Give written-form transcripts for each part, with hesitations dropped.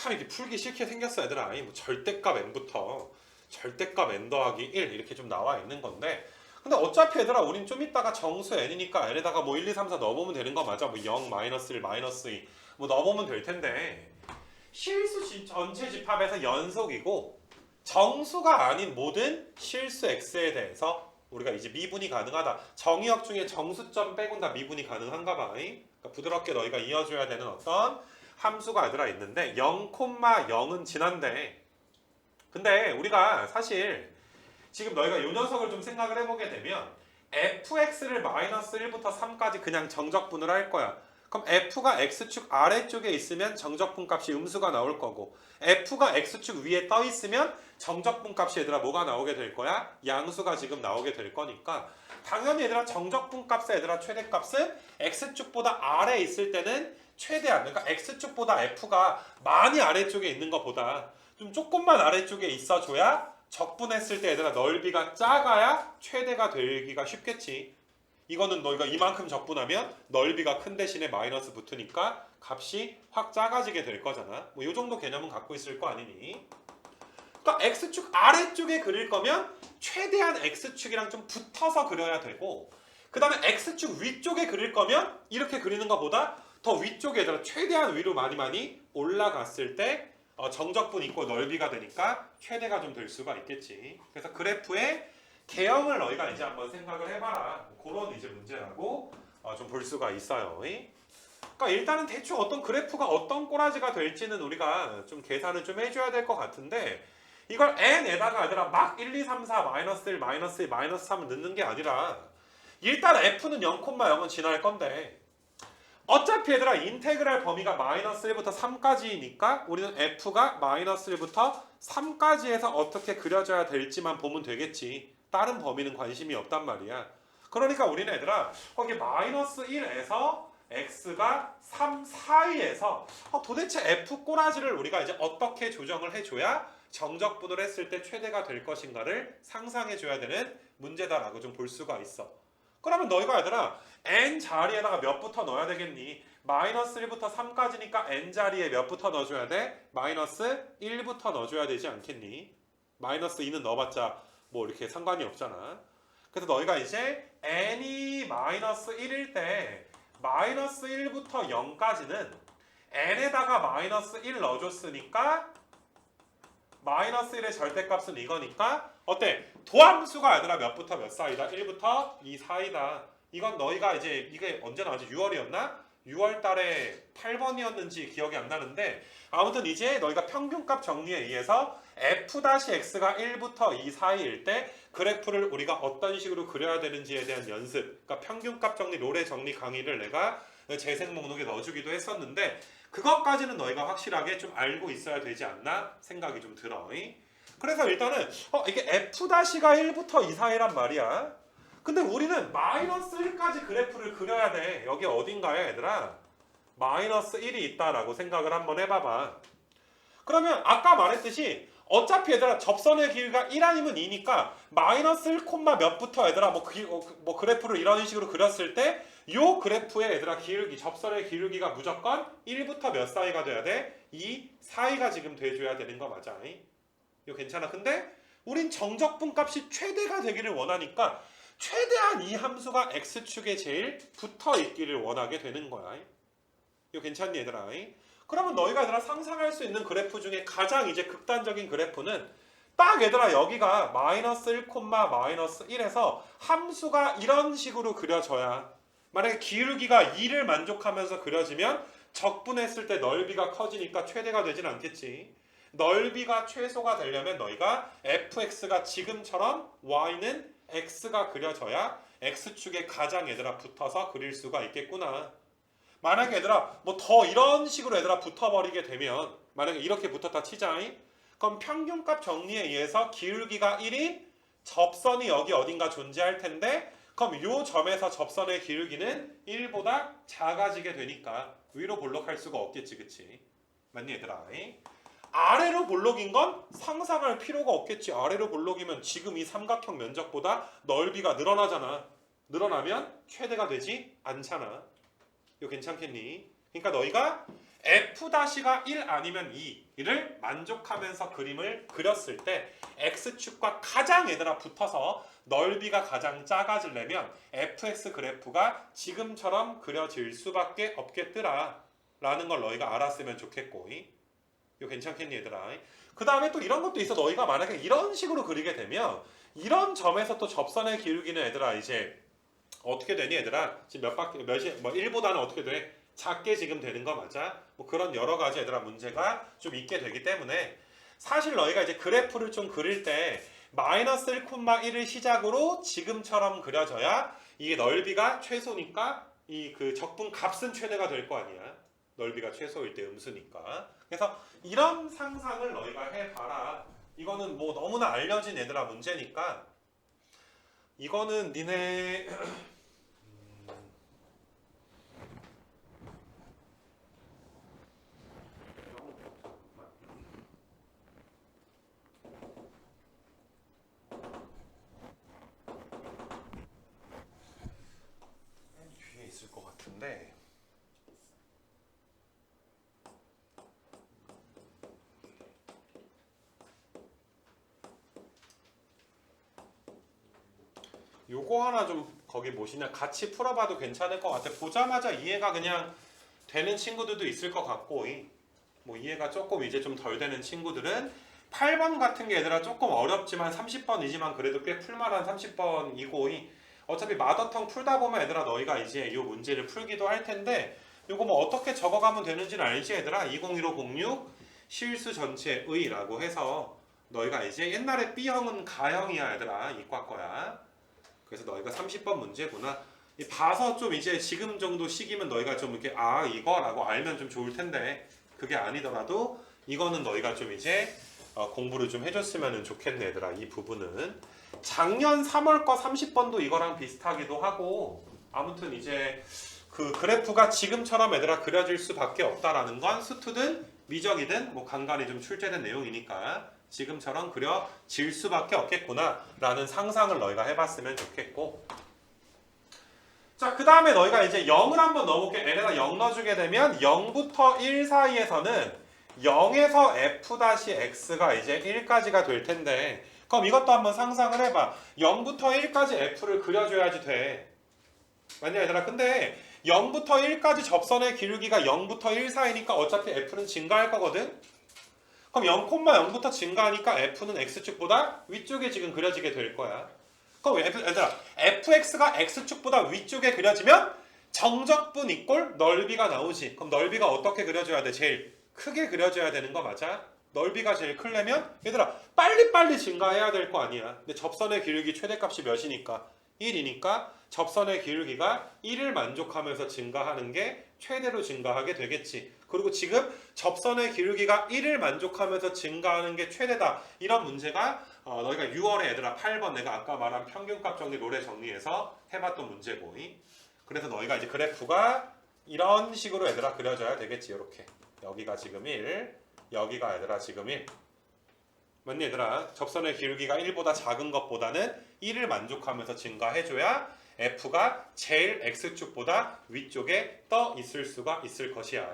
참 이렇게 풀기 싫게 생겼어 얘들아. 뭐 절대값 n부터 절대값 n 더하기 1 이렇게 좀 나와 있는 건데, 근데 어차피 얘들아 우린 좀 이따가 정수 n이니까 n에다가 뭐 1, 2, 3, 4 넣어보면 되는 거 맞아. 뭐 0, 마이너스 1, 마이너스 2 뭐 넣어보면 될 텐데, 실수 전체 집합에서 연속이고 정수가 아닌 모든 실수 x에 대해서 우리가 이제 미분이 가능하다. 정의역 중에 정수점 빼곤 다 미분이 가능한가 봐. 그러니까 부드럽게 너희가 이어줘야 되는 어떤 함수가 얘들아 있는데, 0,0은 지난데, 근데 우리가 사실 지금 너희가 이 녀석을 좀 생각을 해보게 되면 fx를 마이너스 1부터 3까지 그냥 정적분을 할 거야. 그럼 f가 x축 아래쪽에 있으면 정적분 값이 음수가 나올 거고, f가 x축 위에 떠 있으면 정적분 값이 얘들아 뭐가 나오게 될 거야? 양수가 지금 나오게 될 거니까 당연히 얘들아 정적분 값의 얘들아 최대값은 x축보다 아래에 있을 때는 최대한, 그러니까 x축보다 f가 많이 아래쪽에 있는 것보다 좀 조금만 아래쪽에 있어줘야 적분했을 때 얘들아 넓이가 작아야 최대가 되기가 쉽겠지. 이거는 너희가 이만큼 적분하면 넓이가 큰 대신에 마이너스 붙으니까 값이 확 작아지게 될 거잖아. 뭐 이 정도 개념은 갖고 있을 거 아니니. 그러니까 x축 아래쪽에 그릴 거면 최대한 x축이랑 좀 붙어서 그려야 되고, 그 다음에 x축 위쪽에 그릴 거면 이렇게 그리는 것보다 더 위쪽에 얘들아 최대한 위로 많이 올라갔을 때 정적분 있고 넓이가 되니까 최대가 좀 될 수가 있겠지. 그래서 그래프의 개형을 너희가 이제 한번 생각을 해봐라. 그런 이제 문제라고 좀 볼 수가 있어요. 그러니까 일단은 대충 어떤 그래프가 어떤 꼬라지가 될지는 우리가 좀 계산을 좀 해줘야 될 것 같은데, 이걸 n에다가 얘들아 막 1, 2, 3, 4, 마이너스 1, 마이너스 2, 마이너스 3을 넣는 게 아니라 일단 f는 0,0은 지날 건데, 어차피 얘들아 인테그랄 범위가 마이너스 1부터 3까지니까 우리는 f가 마이너스 1부터 3까지에서 어떻게 그려져야 될지만 보면 되겠지. 다른 범위는 관심이 없단 말이야. 그러니까 우리는 얘들아 거기 마이너스 1에서 x가 3 사이에서 도대체 f 꼬라지를 우리가 이제 어떻게 조정을 해줘야 정적분을 했을 때 최대가 될 것인가를 상상해 줘야 되는 문제다라고 좀 볼 수가 있어. 그러면 너희가 얘들아 n 자리에다가 몇부터 넣어야 되겠니? 마이너스 1부터 3까지니까 n 자리에 몇부터 넣어줘야 돼? 마이너스 1부터 넣어줘야 되지 않겠니? 마이너스 2는 넣어봤자 뭐 이렇게 상관이 없잖아. 그래서 너희가 이제 n이 마이너스 1일 때 마이너스 1부터 0까지는 n에다가 마이너스 1 넣어줬으니까 마이너스 1의 절대값은 이거니까 어때? 도함수가 얘들아 몇부터 몇 사이다? 1부터 2 사이다. 이건 너희가 이제 이게 언제 나왔지? 6월이었나? 6월 달에 8번이었는지 기억이 안 나는데, 아무튼 이제 너희가 평균값 정리에 의해서 f-x가 1부터 2 사이일 때 그래프를 우리가 어떤 식으로 그려야 되는지에 대한 연습, 그러니까 평균값 정리, 롤의 정리 강의를 내가 재생 목록에 넣어주기도 했었는데, 그것까지는 너희가 확실하게 좀 알고 있어야 되지 않나 생각이 좀 들어. 그래서 일단은 이게 f-가 1부터 2 사이란 말이야. 근데 우리는 마이너스 1까지 그래프를 그려야 돼. 여기 어딘가에 얘들아 마이너스 1이 있다라고 생각을 한번 해봐봐. 그러면 아까 말했듯이 어차피 얘들아 접선의 길이가 1 아니면 2니까 마이너스 1, 몇부터 얘들아 뭐 그래프를 이런 식으로 그렸을 때 요 그래프의 얘들아 기울기, 접선의 기울기가 무조건 1부터 몇 사이가 돼야 돼? 2 사이가 지금 돼줘야 되는 거 맞아. 이거 괜찮아. 근데 우린 정적분 값이 최대가 되기를 원하니까 최대한 이 함수가 x축에 제일 붙어 있기를 원하게 되는 거야. 이거 괜찮니 얘들아? 그러면 너희가 얘들아 상상할 수 있는 그래프 중에 가장 이제 극단적인 그래프는 딱 얘들아 여기가 마이너스 1, 마이너스 1에서 함수가 이런 식으로 그려져야, 만약에 기울기가 2를 만족하면서 그려지면 적분했을 때 넓이가 커지니까 최대가 되진 않겠지. 넓이가 최소가 되려면 너희가 fx가 지금처럼 y는 x가 그려져야 x축에 가장 얘들아 붙어서 그릴 수가 있겠구나. 만약에 얘들아 뭐 더 이런 식으로 얘들아 붙어버리게 되면, 만약에 이렇게 붙었다 치자. 그럼 평균값 정리에 의해서 기울기가 1인 접선이 여기 어딘가 존재할 텐데, 그럼 이 점에서 접선의 기울기는 1보다 작아지게 되니까 위로 볼록할 수가 없겠지. 그치? 맞니 얘들아? 아래로 볼록인 건 상상할 필요가 없겠지. 아래로 볼록이면 지금 이 삼각형 면적보다 넓이가 늘어나잖아. 늘어나면 최대가 되지 않잖아. 이거 괜찮겠니? 그러니까 너희가 F'가 1 아니면 2를 만족하면서 그림을 그렸을 때 X축과 가장 얘들아 붙어서 넓이가 가장 작아지려면 fx 그래프가 지금처럼 그려질 수밖에 없겠더라 라는 걸 너희가 알았으면 좋겠고, 이거 괜찮겠니 얘들아? 그 다음에 또 이런 것도 있어. 너희가 만약에 이런 식으로 그리게 되면 이런 점에서 또 접선의 기울기는 얘들아 이제 어떻게 되니 얘들아? 지금 몇 바퀴 몇이 뭐 1보다는 어떻게 돼? 작게 지금 되는 거 맞아? 뭐 그런 여러 가지 얘들아 문제가 좀 있게 되기 때문에 사실 너희가 이제 그래프를 좀 그릴 때 마이너스 1,1을 시작으로 지금처럼 그려져야 이게 넓이가 최소니까 이 그 적분 값은 최대가 될 거 아니야. 넓이가 최소일 때 음수니까. 그래서 이런 상상을 너희가 해봐라. 이거는 뭐 너무나 알려진 얘들아 문제니까 이거는 니네 뒤에 있을 것 같은데 요거 하나 좀 거기 뭐시냐 같이 풀어봐도 괜찮을 것 같아. 보자마자 이해가 그냥 되는 친구들도 있을 것 같고 뭐 이해가 조금 이제 좀 덜 되는 친구들은 8번 같은 게 얘들아 조금 어렵지만 30번이지만 그래도 꽤 풀만한 30번이고 어차피 마더텅 풀다 보면 얘들아 너희가 이제 이 문제를 풀기도 할 텐데 요거 뭐 어떻게 적어가면 되는지는 알지 얘들아? 201506 실수 전체의 라고 해서 너희가 이제 옛날에 B형은 가형이야 얘들아 이과 거야. 그래서 너희가 30번 문제구나. 봐서 좀 이제 지금 정도 시기면 너희가 좀 이렇게 아 이거라고 알면 좀 좋을 텐데 그게 아니더라도 이거는 너희가 좀 이제 공부를 좀 해줬으면 좋겠네 얘들아. 이 부분은 작년 3월 거 30번도 이거랑 비슷하기도 하고 아무튼 이제 그 그래프가 지금처럼 얘들아 그려질 수밖에 없다라는 건 수투든 미적이든 뭐 간간히 좀 출제된 내용이니까 지금처럼 그려질 수밖에 없겠구나 라는 상상을 너희가 해봤으면 좋겠고 자 그 다음에 너희가 이제 0을 한번 넣어볼게. n에다 0 넣어주게 되면 0부터 1 사이에서는 0에서 f-x가 이제 1까지가 될 텐데 그럼 이것도 한번 상상을 해봐. 0부터 1까지 f를 그려줘야지 돼. 맞냐 얘들아? 근데 0부터 1까지 접선의 기울기가 0부터 1 사이니까 어차피 f는 증가할 거거든? 그럼 0,0부터 증가하니까 f는 x축보다 위쪽에 지금 그려지게 될 거야. 그럼 얘들아 fx가 x축보다 위쪽에 그려지면 정적분 이꼴 넓이가 나오지. 그럼 넓이가 어떻게 그려줘야 돼? 제일 크게 그려줘야 되는 거 맞아? 넓이가 제일 크려면 얘들아 빨리빨리 증가해야 될 거 아니야. 근데 접선의 기울기 최대값이 몇이니까? 1이니까 접선의 기울기가 1을 만족하면서 증가하는 게 최대로 증가하게 되겠지. 그리고 지금 접선의 기울기가 1을 만족하면서 증가하는 게 최대다. 이런 문제가 너희가 6월에 얘들아 8번 내가 아까 말한 평균값 정리 롤에 정리해서 해봤던 문제고 그래서 너희가 이제 그래프가 이런 식으로 얘들아 그려져야 되겠지. 이렇게 여기가 지금 1 여기가 얘들아 지금 1 맞니 얘들아? 접선의 기울기가 1보다 작은 것보다는 1을 만족하면서 증가해줘야 F가 제일 X축보다 위쪽에 떠 있을 수가 있을 것이야.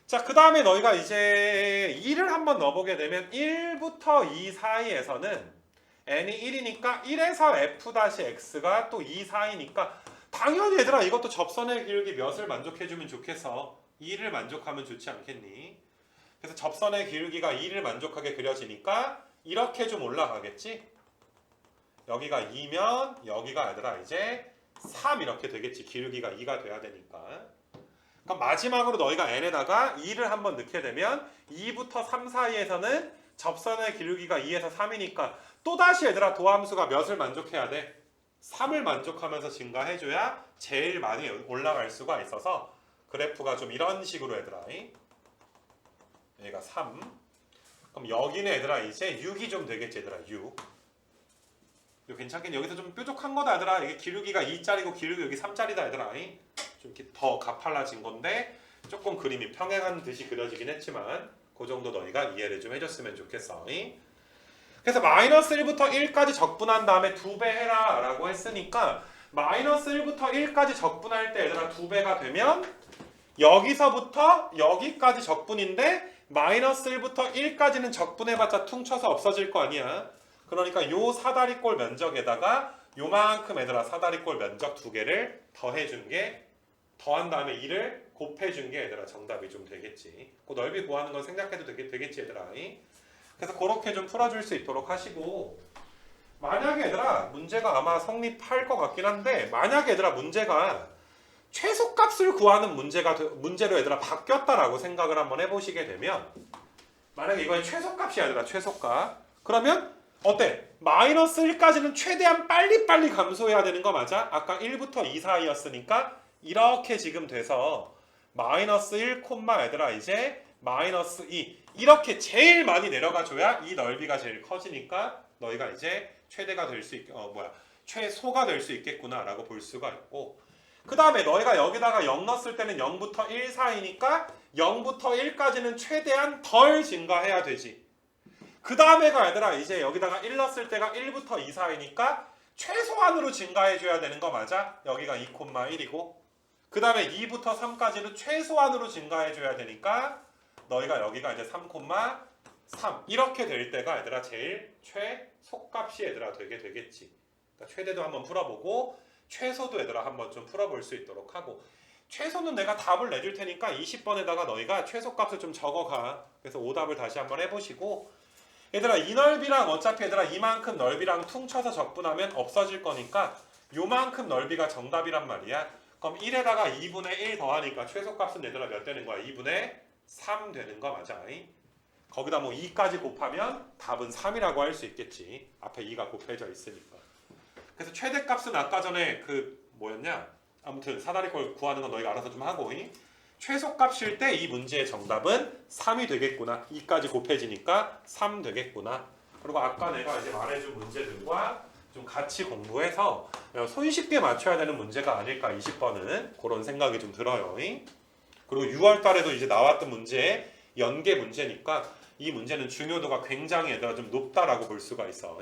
자, 그 다음에 너희가 이제 2를 한번 넣어보게 되면 1부터 2 사이에서는 n이 1이니까 1에서 f-x가 또 2 사이니까 당연히 얘들아 이것도 접선의 기울기 몇을 만족해주면 좋겠어. 2를 만족하면 좋지 않겠니? 그래서 접선의 기울기가 2를 만족하게 그려지니까 이렇게 좀 올라가겠지? 여기가 2면 여기가 얘들아 이제 3 이렇게 되겠지. 기울기가 2가 돼야 되니까. 그럼 마지막으로 너희가 n에다가 2를 한번 넣게 되면 2부터 3 사이에서는 접선의 기울기가 2에서 3이니까 또다시 얘들아 도함수가 몇을 만족해야 돼? 3을 만족하면서 증가해줘야 제일 많이 올라갈 수가 있어서 그래프가 좀 이런 식으로 얘들아 얘가 3 그럼 여기는 얘들아 이제 6이 좀 되겠지 얘들아 6 이거 괜찮겠니? 여기서 좀 뾰족한 거다 얘들아. 이게 기울기가 2짜리고 기울기 여기 3짜리다 얘들아. 좀 이렇게 더 가팔라진 건데 조금 그림이 평행한 듯이 그려지긴 했지만 그 정도 너희가 이해를 좀 해줬으면 좋겠어. 그래서 마이너스 1부터 1까지 적분한 다음에 2배 해라 라고 했으니까 마이너스 1부터 1까지 적분할 때 얘들아 2배가 되면 여기서부터 여기까지 적분인데 마이너스 1부터 1까지는 적분해봤자 퉁쳐서 없어질 거 아니야. 그러니까 요 사다리꼴 면적에다가 요만큼 얘들아 사다리꼴 면적 두 개를 더해준 게 더한 다음에 2를 곱해준 게 얘들아 정답이 좀 되겠지. 그 넓이 구하는 건 생략해도 되겠지 얘들아. 그래서 그렇게 좀 풀어줄 수 있도록 하시고, 만약에 얘들아 문제가 아마 성립할 것 같긴 한데, 만약에 얘들아 문제가 최소값을 구하는 문제로 얘들아 바뀌었다라고 생각을 한번 해보시게 되면, 만약에 이번에 최소값이야 얘들아 최소값, 그러면 어때? 마이너스 1까지는 최대한 빨리빨리 감소해야 되는 거 맞아? 아까 1부터 2 사이였으니까 이렇게 지금 돼서 마이너스 1, 얘들아 이제 마이너스 2 이렇게 제일 많이 내려가줘야 이 넓이가 제일 커지니까 너희가 이제 최대가 될 수 최소가 될 수 있겠구나 라고 볼 수가 있고, 그 다음에 너희가 여기다가 0 넣었을 때는 0부터 1 사이니까 0부터 1까지는 최대한 덜 증가해야 되지. 그 다음에가 얘들아 이제 여기다가 1 넣었을 때가 1부터 2 사이니까 최소한으로 증가해줘야 되는 거 맞아? 여기가 2,1이고 그 다음에 2부터 3까지는 최소한으로 증가해줘야 되니까 너희가 여기가 이제 3,3 이렇게 될 때가 얘들아 제일 최소값이 얘들아 되게 되겠지. 그러니까 최대도 한번 풀어보고 최소도 얘들아 한번 좀 풀어볼 수 있도록 하고, 최소는 내가 답을 내줄 테니까 20번에다가 너희가 최소값을 좀 적어가. 그래서 오답을 다시 한번 해보시고, 얘들아 이 넓이랑 어차피 얘들아 이만큼 넓이랑 퉁쳐서 적분하면 없어질 거니까 요만큼 넓이가 정답이란 말이야. 그럼 1에다가 2분의 1 더하니까 최소값은 얘들아 몇 되는 거야? 2분의 3 되는 거 맞아? 거기다 뭐 2까지 곱하면 답은 3이라고 할 수 있겠지. 앞에 2가 곱해져 있으니까. 그래서 최대값은 아까 전에 그 뭐였냐? 아무튼 사다리꼴 구하는 건 너희가 알아서 좀 하고, 최소값일 때 이 문제의 정답은 3이 되겠구나. 2까지 곱해지니까 3 되겠구나. 그리고 아까 내가 이제 말해준 문제들과 좀 같이 공부해서 손쉽게 맞춰야 되는 문제가 아닐까 20번은 그런 생각이 좀 들어요. 그리고 6월 달에도 이제 나왔던 문제 연계 문제니까 이 문제는 중요도가 굉장히 얘들아 좀 높다라고 볼 수가 있어.